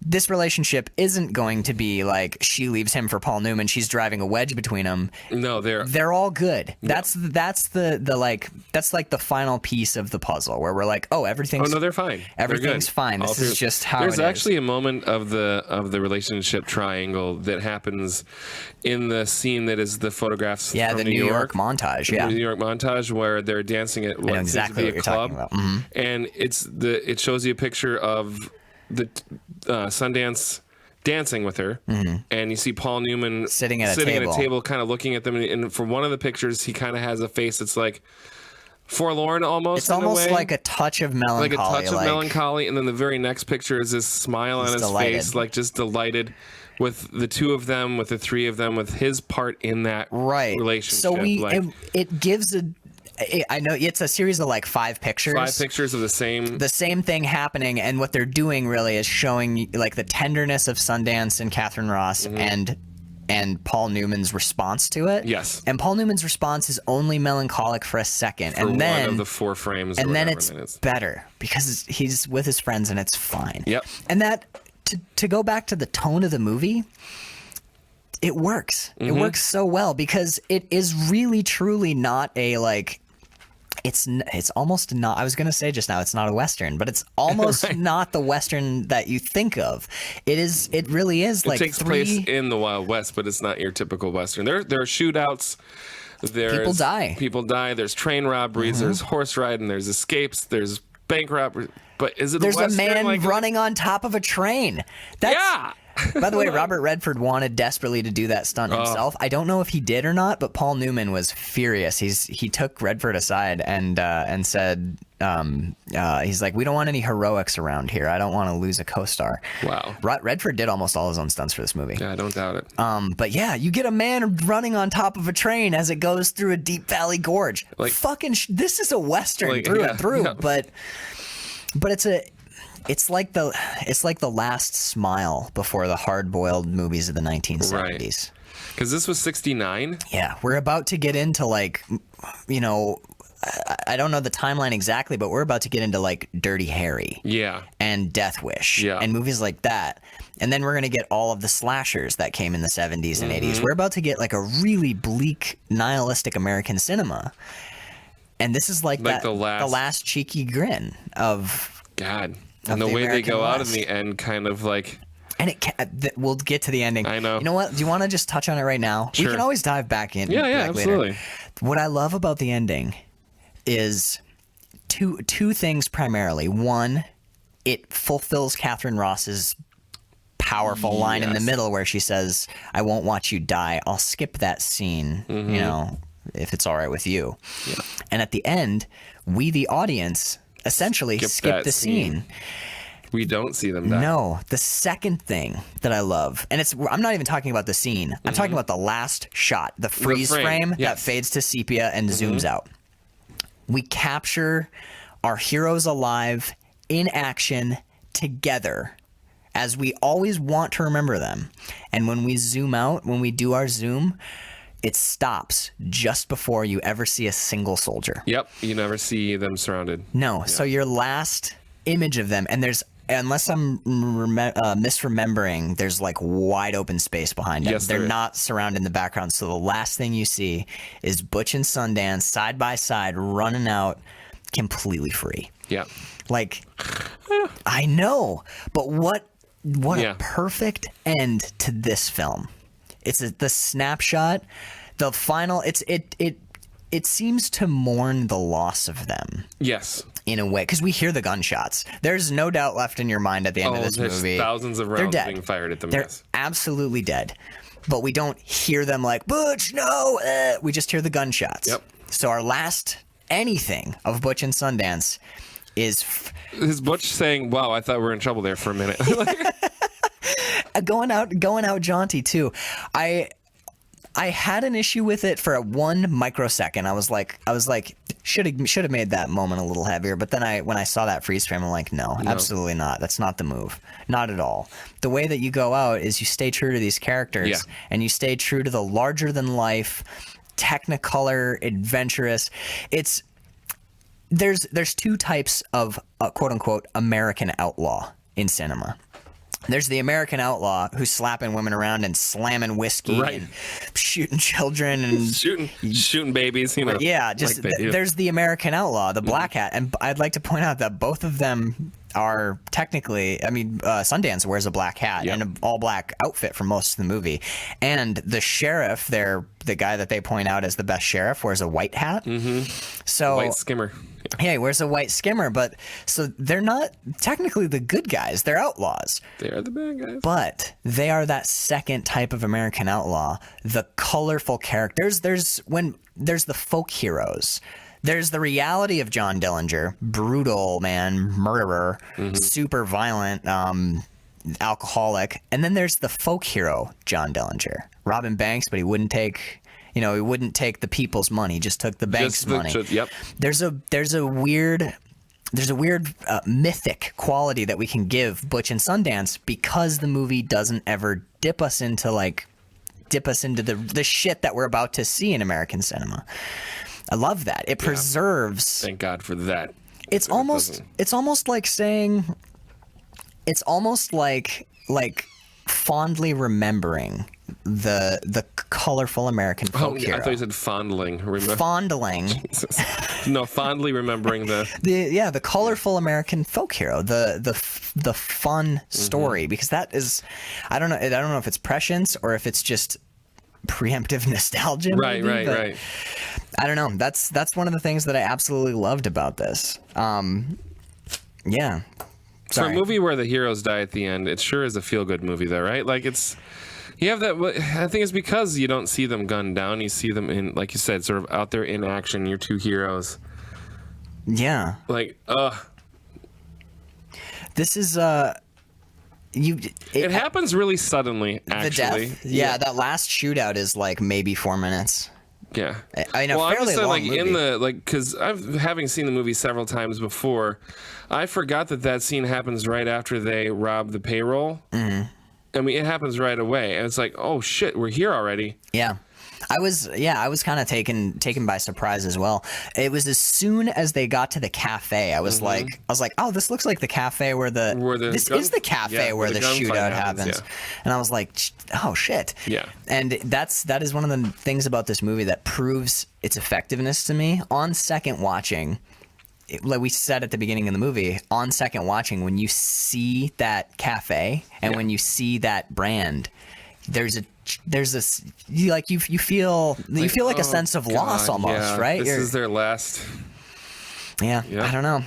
this relationship isn't going to be like she leaves him for Paul Newman, she's driving a wedge between them. No, they're all good. Yeah. That's like the final piece of the puzzle where we're like, oh, everything's they're fine. Everything's fine. This is just how there's actually a moment of the relationship triangle that happens in the scene that is the photographs from the New York montage. The New York montage where they're dancing at what seems to be a club. And it shows you a picture of the Sundance dancing with her, and you see Paul Newman sitting at a table, kind of looking at them. And for one of the pictures, he kind of has a face that's like forlorn, almost. It's almost like a touch of melancholy. And then the very next picture is this smile on his face, like just delighted with the two of them, with the three of them, with his part in that relationship. So it gives I know it's a series of like 5 pictures. 5 pictures of the same thing happening, and what they're doing really is showing like the tenderness of Sundance and Catherine Ross and Paul Newman's response to it. Yes. And Paul Newman's response is only melancholic for a second, and then one of the 4 frames, and then it's better because he's with his friends and it's fine. Yep. And that to go back to the tone of the movie, it works. It works so well because it is really truly not a like it's almost not. I was gonna say just now, it's not a Western, but it's almost right. Not the Western that you think of. It really is. It takes place in the Wild West, but it's not your typical Western. There are shootouts. People die. There's train robberies. There's horse riding. There's escapes. There's bank robbery. But is it? There's a Western, man running on top of a train. Yeah. By the way, Robert Redford wanted desperately to do that stunt himself. I don't know if he did or not, but Paul Newman was furious. He took Redford aside and said, he's like, we don't want any heroics around here. I don't want to lose a co-star. Wow. Redford did almost all his own stunts for this movie. Yeah, I don't doubt it. But yeah, you get a man running on top of a train as it goes through a deep valley gorge. Like, this is a Western through and through. Yeah. But it's like the last smile before the hard-boiled movies of the 1970s. Right. Because this was 69? Yeah, we're about to get into I don't know the timeline exactly, but we're about to get into like Dirty Harry. Yeah. And Death Wish. Yeah. And movies like that. And then we're going to get all of the slashers that came in the 70s and 80s. We're about to get like a really bleak, nihilistic American cinema. And this is like the last cheeky grin of... God. And the way American they go West. Out in the end, kind of like... And we'll get to the ending. I know. You know what? Do you want to just touch on it right now? Sure. We can always dive back in. Yeah, absolutely. Later. What I love about the ending is two things primarily. One, it fulfills Catherine Ross's powerful line in the middle where she says, I won't watch you die. I'll skip that scene, if it's all right with you. Yeah. And at the end, we, the audience... essentially skip the scene. We don't see them die. No. The second thing that I love, and I'm not even talking about the scene. I'm talking about the last shot, the freeze frame that fades to sepia and zooms out. We capture our heroes alive in action together as we always want to remember them. And when we zoom out, when we do our zoom, it stops just before you ever see a single soldier. Yep, you never see them surrounded. No, so your last image of them, and there's, unless I'm misremembering, there's like wide open space behind them. Yes, they're not surrounded in the background, so the last thing you see is Butch and Sundance side by side running out completely free. Yeah. Like, I know, but what a perfect end to this film. It's the snapshot, the final. It seems to mourn the loss of them. Yes, in a way, because we hear the gunshots. There's no doubt left in your mind at the end of this movie. Thousands of rounds being fired at them. They're absolutely dead, but we don't hear them like Butch. No, we just hear the gunshots. Yep. So our last anything of Butch and Sundance is Butch saying, "Wow, I thought we were in trouble there for a minute." going out jaunty too. I had an issue with it for 1 microsecond. I was like, should have made that moment a little heavier. But then when I saw that freeze frame, I'm like, no, absolutely not. That's not the move. Not at all. The way that you go out is you stay true to these characters, and you stay true to the larger than life, Technicolor, adventurous. There's two types of quote unquote American outlaw in cinema. There's the American outlaw who's slapping women around and slamming whiskey and shooting children and shooting babies. Yeah, just there's the American outlaw, the black hat, and I'd like to point out that both of them are technically. I mean, Sundance wears a black hat and an all black outfit for most of the movie, and the sheriff, the guy that they point out as the best sheriff, wears a white hat. So white skimmer. Yeah, he wears a white skimmer, but so they're not technically the good guys. They're outlaws. They are the bad guys. But they are that second type of American outlaw, the colorful characters. There's the folk heroes. There's the reality of John Dillinger, brutal man, murderer, super violent, alcoholic. And then there's the folk hero, John Dillinger. Robin Banks, but he wouldn't take... he wouldn't take the people's money; he just took the bank's money. There's a weird mythic quality that we can give Butch and Sundance because the movie doesn't ever dip us into the shit that we're about to see in American cinema. I love that. It preserves. Thank God for that. It's almost like saying, it's almost like fondly remembering the colorful American folk hero. I thought you said fondling. Fondling. No, fondly remembering the colorful American folk hero, the fun story, because that is, I don't know if it's prescience or if it's just preemptive nostalgia. Right. I don't know. That's one of the things that I absolutely loved about this. Yeah. For a movie where the heroes die at the end, it sure is a feel-good movie, though, right? Like, you have that. I think it's because you don't see them gunned down. You see them in, like you said, sort of out there in action. Your two heroes. Yeah. Like, this is it happens really suddenly. Actually, the death. Yeah, that last shootout is like maybe 4 minutes. Yeah, I know. Well, fairly I'm just long movie. because having seen the movie several times before, I forgot that scene happens right after they rob the payroll. Mm-hmm. I mean, it happens right away, and it's like, oh shit, we're here already. Yeah. I was kind of taken by surprise as well. It was as soon as they got to the cafe, I was like, oh, this looks like the cafe where the shootout happens. Yeah. And I was like, oh shit. Yeah. And that is one of the things about this movie that proves its effectiveness to me on second watching. Like we said at the beginning of the movie, on second watching, when you see that cafe and when you see that brand, there's this you feel like a sense of loss almost, right? This is their last. Yeah, I don't know.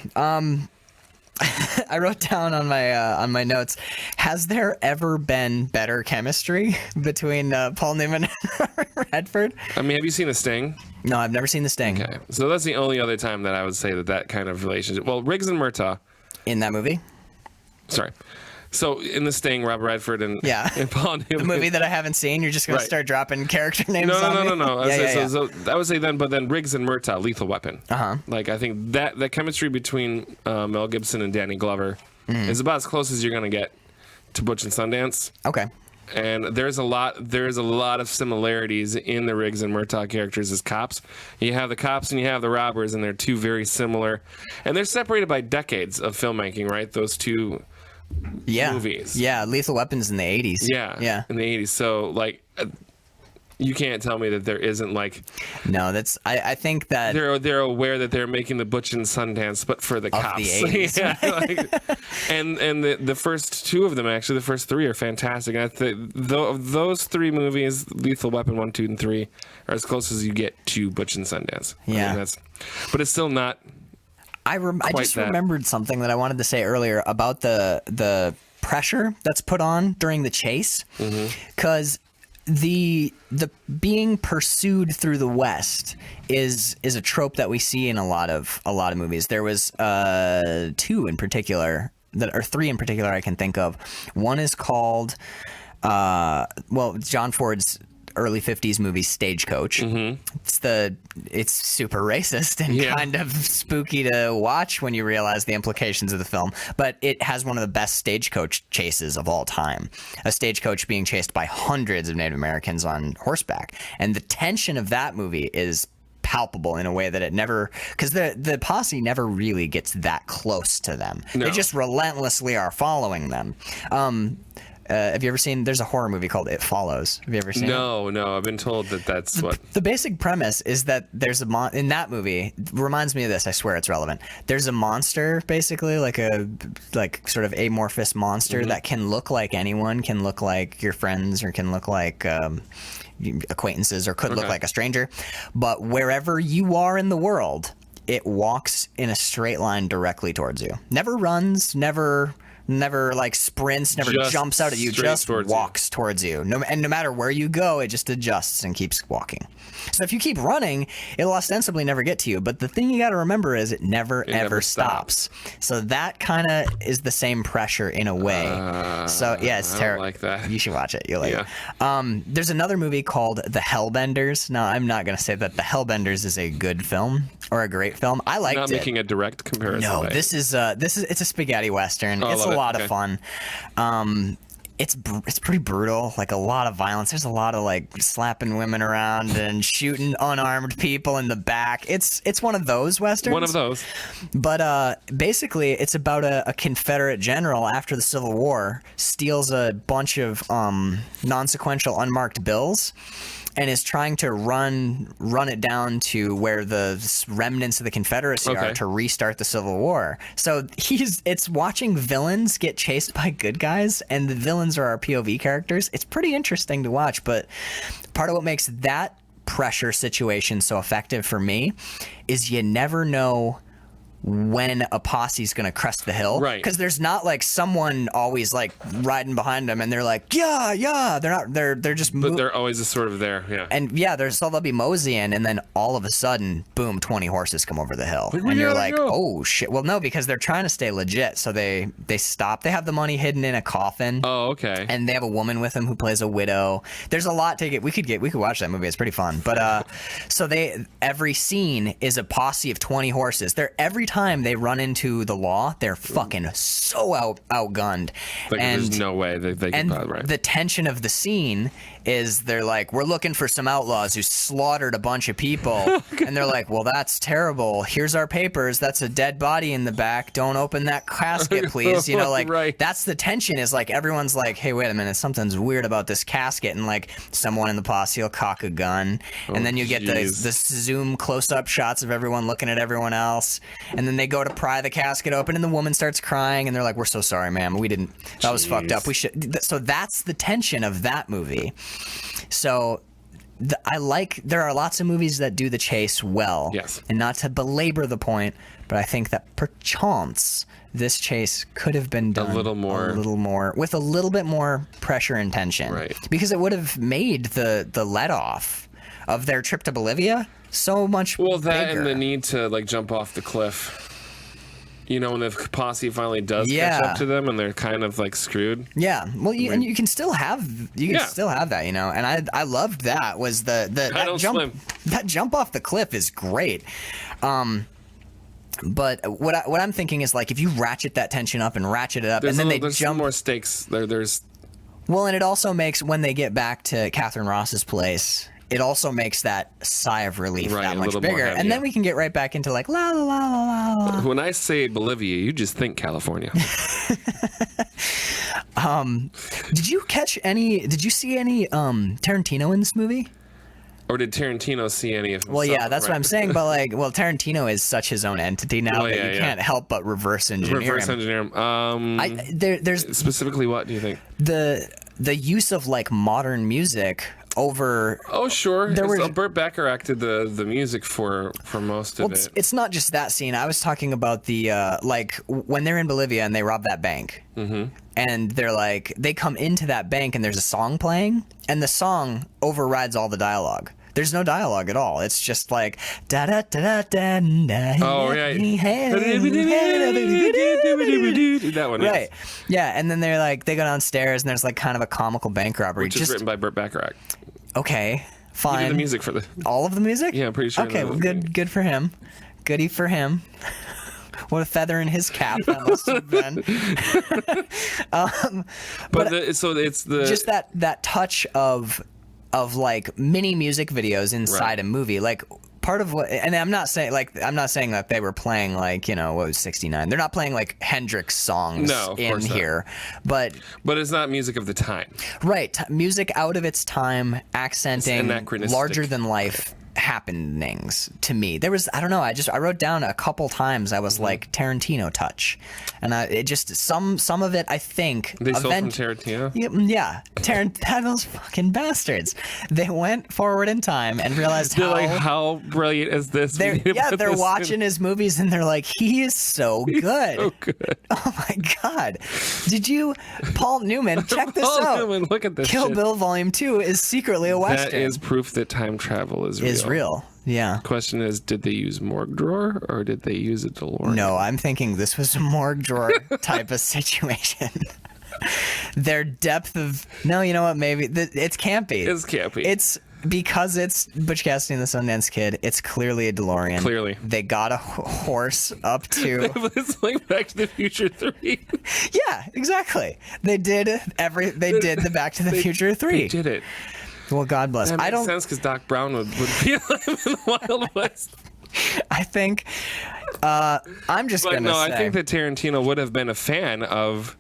I wrote down on my notes, has there ever been better chemistry between Paul Newman and Redford? I mean, have you seen The Sting? No, I've never seen The Sting. Okay, so that's the only other time that I would say that kind of relationship. Well, Riggs and Murtaugh. In that movie? Sorry. So in The Sting, Robert Redford and Paul Newman. The movie that I haven't seen, you're just going to start dropping character names on me? No. So I would say then Riggs and Murtaugh, Lethal Weapon. Uh-huh. Like, I think that chemistry between Mel Gibson and Danny Glover is about as close as you're going to get to Butch and Sundance. Okay. And there's a lot of similarities in the Riggs and Murtaugh characters as cops. You have the cops and you have the robbers, and they're two very similar. And they're separated by decades of filmmaking, right? Those two movies. Yeah, Lethal Weapon's in the 80s. Yeah. In the 80s. So, like, you can't tell me that there isn't, like... No, that's... I think that... They're aware that they're making the Butch and Sundance, but for the cops. The 80s. and the first two of them, actually, the first three are fantastic. I think those three movies, Lethal Weapon 1, 2, and 3, are as close as you get to Butch and Sundance. Yeah. I mean, but it's still not... I just remembered something that I wanted to say earlier about the pressure that's put on during the chase, because the being pursued through the West is a trope that we see in a lot of movies. There was three in particular I can think of. One is called John Ford's early 50s movie Stagecoach. It's super racist and kind of spooky to watch when you realize the implications of the film, but it has one of the best stagecoach chases of all time. A stagecoach being chased by hundreds of Native Americans on horseback, and the tension of that movie is palpable in a way that it never, because the posse never really gets that close to them. No. They just relentlessly are following them. Have you ever seen, there's a horror movie called It Follows. Have you ever seen it? No. I've been told that's what. The basic premise is that there's in that movie, reminds me of this, I swear it's relevant. There's a monster, basically, like sort of amorphous monster that can look like anyone, can look like your friends, or can look like acquaintances, or could look like a stranger. But wherever you are in the world, it walks in a straight line directly towards you. Never runs, never like sprints, never jumps out at you, just walks towards you. No matter where you go, it just adjusts and keeps walking. So if you keep running, it'll ostensibly never get to you. But the thing you got to remember is it never stops. So that kind of is the same pressure in a way. So yeah, it's terrible. Like that. You should watch it. You'll like it. There's another movie called The Hellbenders. Now, I'm not going to say that The Hellbenders is a good film or a great film. I liked it. Not making a direct comparison. No, this is it's a spaghetti western. It's a lot of fun. it's pretty brutal. Like a lot of violence. There's a lot of like slapping women around and shooting unarmed people in the back. It's one of those westerns. One of those. But basically, it's about a Confederate general after the Civil War steals a bunch of non-sequential unmarked bills and is trying to run it down to where the remnants of the Confederacy are to restart the Civil War. So it's watching villains get chased by good guys, and the villains are our POV characters. It's pretty interesting to watch, but part of what makes that pressure situation so effective for me is you never know when a posse's gonna crest the hill, right? Because there's not like someone always like riding behind them and they're like yeah they're just but they're always just sort of there, yeah. And yeah, they'll be moseying, and then all of a sudden boom, 20 horses come over the hill, and you're like, oh shit. Well, no, because they're trying to stay legit, so they stop. They have the money hidden in a coffin. Oh, okay. And they have a woman with them who plays a widow. There's a lot to get. We could watch that movie. It's pretty fun. But so every scene is a posse of 20 horses. Every time they run into the law, they're fucking so outgunned. Like, and there's no way they can right. The tension of the scene is they're like, we're looking for some outlaws who slaughtered a bunch of people. And they're like, well, that's terrible. Here's our papers. That's a dead body in the back. Don't open that casket, please. You know, like, right. That's the tension, is like, everyone's like, hey, wait a minute, something's weird about this casket. And like, someone in the posse will cock a gun. And then you get the zoom close-up shots of everyone looking at everyone else. And then they go to pry the casket open, and the woman starts crying, and they're like, we're so sorry, ma'am. We didn't, that was fucked up. We should. So that's the tension of that movie. So there are lots of movies that do the chase well. Yes. And not to belabor the point, but I think that perchance this chase could have been done a little more with a little bit more pressure and tension. Right. Because it would have made the let off of their trip to Bolivia so much that bigger. And the need to like jump off the cliff. You know, when the posse finally does catch up to them, and they're kind of like screwed. Yeah, well, and you can still have that, you know. And I loved that was that jump off the cliff is great. But what I'm thinking is, like, if you ratchet that tension up and ratchet it up, and then there's jump more stakes there. Well, and it also makes, when they get back to Catherine Ross's place, it also makes that sigh of relief that much bigger. And then we can get right back into like, la, la, la, la, la. When I say Bolivia, you just think California. Did you see any Tarantino in this movie? Or did Tarantino see any of himself? Well, yeah, that's what I'm saying. But like, Tarantino is such his own entity now that you can't help but reverse engineer him. There's specifically, what do you think? The use of like modern music over. Oh, sure. Burt Bacharach did the music for most of it. It's not just that scene. I was talking about the like when they're in Bolivia and they rob that bank. Mm-hmm. And they're like, they come into that bank and there's a song playing, and the song overrides all the dialogue. There's no dialogue at all. It's just like da da da da da da. Oh, right. That one, right? Yes. Yeah, and then they go downstairs, and there's like kind of a comical bank robbery, which is written by Burt Bacharach. Okay, fine. He did the music for all of the music. Yeah, I'm pretty sure. Okay, well, good for him. Goody for him. What a feather in his cap that must have been. It's just that touch of like mini music videos inside a movie, like part of what, and I'm not saying that they were playing like, you know, what was 69. They're not playing like Hendrix songs in here, but it's not music of the time, right? Music out of its time, accenting larger than life happenings to me. There was, I don't know, I wrote down a couple times I was like Tarantino touch, and it just some of it I think they stole from Tarantino. Yeah, those fucking bastards. They went forward in time and realized how brilliant is this? They're watching his movies and they're like, he is so good. So good. Oh my god! Did you, Paul Newman? Check this out. Newman, look at this. Kill Bill Volume 2 is secretly a western. That is proof that time travel is real. Yeah. Question is, did they use morgue drawer or did they use a DeLorean? No, I'm thinking this was a morgue drawer type of situation. Their depth of, no, you know what? Maybe it's campy. It's campy. It's because it's Butch Cassidy and the Sundance Kid, it's clearly a DeLorean. Clearly. They got a horse up to... It's like Back to the Future 3. Yeah, exactly. They did the Back to the Future 3. They did it. Well, God bless. That makes sense because Doc Brown would be alive in the Wild West. I think I'm just going to say... I think that Tarantino would have been a fan of...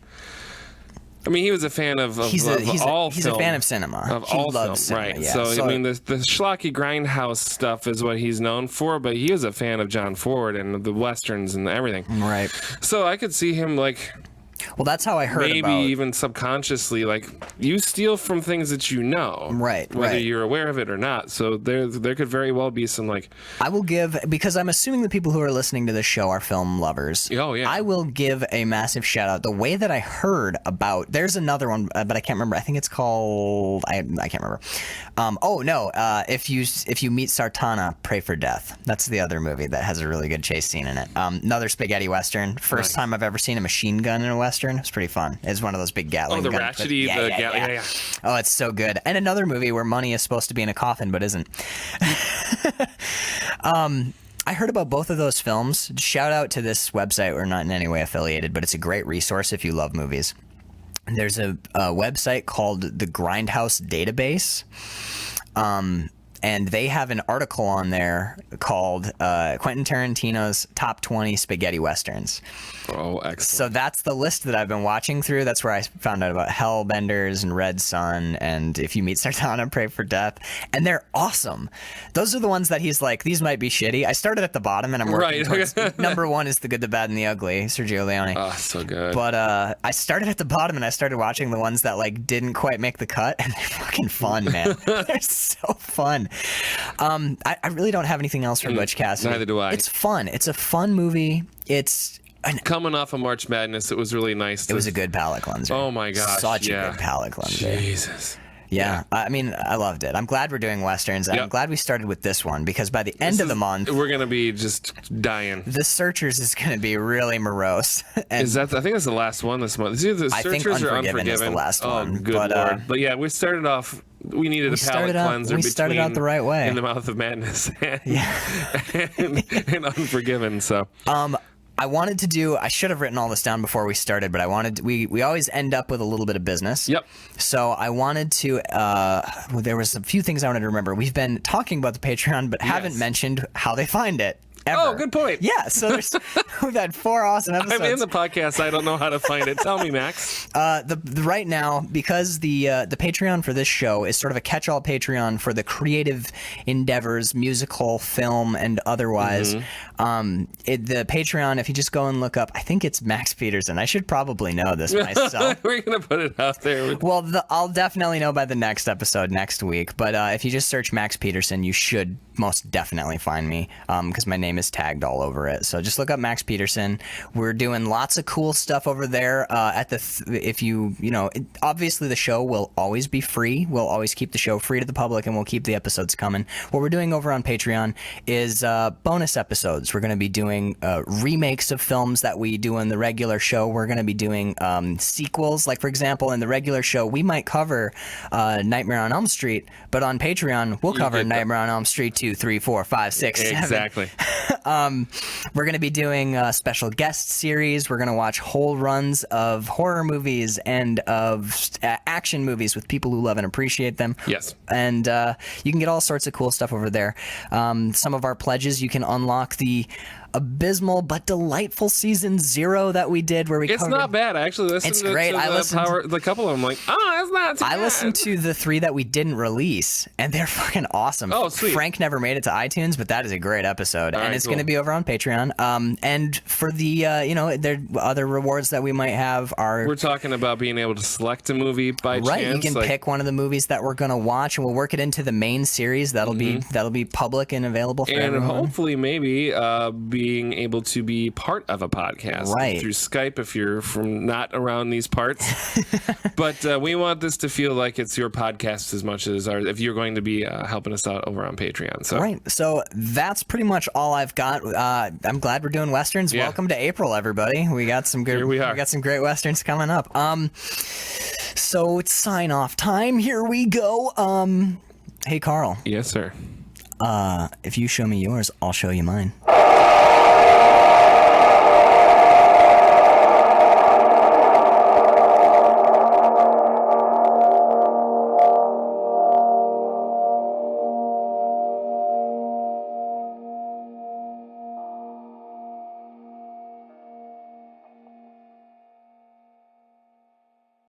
I mean, he was a fan of all film. He's a fan of cinema. He loves cinema, right? Yeah. So, I mean, the schlocky grindhouse stuff is what he's known for, but he was a fan of John Ford and the westerns and everything. Right. So I could see him Well, that's how I heard maybe about... even subconsciously, you steal from things that you know, right? Whether you're aware of it or not. So there could very well be some I will give, because I'm assuming the people who are listening to this show are film lovers. Oh yeah. I will give a massive shout out. The way that I heard about, there's another one, but I can't remember. I think it's called I can't remember. If you meet Sartana, Pray for Death. That's the other movie that has a really good chase scene in it. Another spaghetti western. First time I've ever seen a machine gun in a western. It's pretty fun. It's one of those big Gatling guns. Ratchety, yeah. Oh, it's so good. And another movie where money is supposed to be in a coffin but isn't. I heard about both of those films. Shout out to this website. We're not in any way affiliated, but it's a great resource if you love movies. There's a website called the Grindhouse Database. And they have an article on there called Quentin Tarantino's Top 20 Spaghetti Westerns. Oh, excellent. So that's the list that I've been watching through. That's where I found out about Hellbenders and Red Sun and If You Meet Sartana, Pray for Death. And they're awesome. Those are the ones that he's like, these might be shitty. I started at the bottom and I'm working towards... Number one is The Good, the Bad, and the Ugly, Sergio Leone. Oh, so good. But I started at the bottom and I started watching the ones that didn't quite make the cut. And they're fucking fun, man. They're so fun. I really don't have anything else for Butch Cassidy. Neither do I. It's fun. It's a fun movie. Coming off of March Madness, it was really nice. It was a good palate cleanser. Oh my gosh. Such a good palate cleanser. Jesus. Yeah. I mean, I loved it. I'm glad we're doing Westerns. I'm glad we started with this one because by the end of the month... We're going to be just dying. The Searchers is going to be really morose. I think that's the last one this month. It's either The Searchers or Unforgiven is the last one. Oh, good Lord. But yeah, we started off... We needed a palate cleanser. We started out the right way. In the Mouth of Madness and Unforgiven. So... I wanted to do... I should have written all this down before we started, but we always end up with a little bit of business. Yep. So I wanted to... there was a few things I wanted to remember. We've been talking about the Patreon, but haven't mentioned how they find it. Ever. Oh, good point. Yeah, so we've had 4 awesome episodes. I'm in the podcast. I don't know how to find it. Tell me, Max. The right now, because the Patreon for this show is sort of a catch-all Patreon for the creative endeavors, musical, film, and otherwise. The Patreon, if you just go and look up, I think it's Max Peterson. I should probably know this myself. We're gonna put it out there. Well, I'll definitely know by the next episode next week. But if you just search Max Peterson, you should most definitely find me because my name is tagged all over it. So just look up Max Peterson. We're doing lots of cool stuff over there. Obviously the show will always be free. We'll always keep the show free to the public, and we'll keep the episodes coming. What we're doing over on Patreon is bonus episodes. We're going to be doing remakes of films that we do in the regular show. We're going to be doing sequels. Like, for example, in the regular show, we might cover Nightmare on Elm Street, but on Patreon, we'll cover Nightmare on Elm Street 2, 3, 4, 5, 6, 7. Exactly. We're going to be doing a special guest series. We're going to watch whole runs of horror movies and of action movies with people who love and appreciate them. Yes. And you can get all sorts of cool stuff over there. Some of our pledges, you can unlock the abysmal but delightful season 0 that we did, where we it's covered... not bad. I actually listened to the couple of them. Like, it's not too bad. I listened to the 3 that we didn't release, and they're fucking awesome. Oh, sweet. Frank never made it to iTunes, but that is a great episode, and it's going to be over on Patreon. And for the there other rewards that we might have are... We're talking about being able to select a movie by chance. Right, you can pick one of the movies that we're going to watch, and we'll work it into the main series. That'll be public and available for everyone. And hopefully maybe being able to be part of a podcast through Skype if you're from not around these parts. But we want this to feel like it's your podcast as much as ours, if you're going to be helping us out over on Patreon. So. Right. So that's pretty much all I've got. I'm glad we're doing Westerns. Yeah. Welcome to April, everybody. We got some good. Here we got some great Westerns coming up. So it's sign off time. Here we go. Hey, Karl. Yes, sir. If you show me yours, I'll show you mine.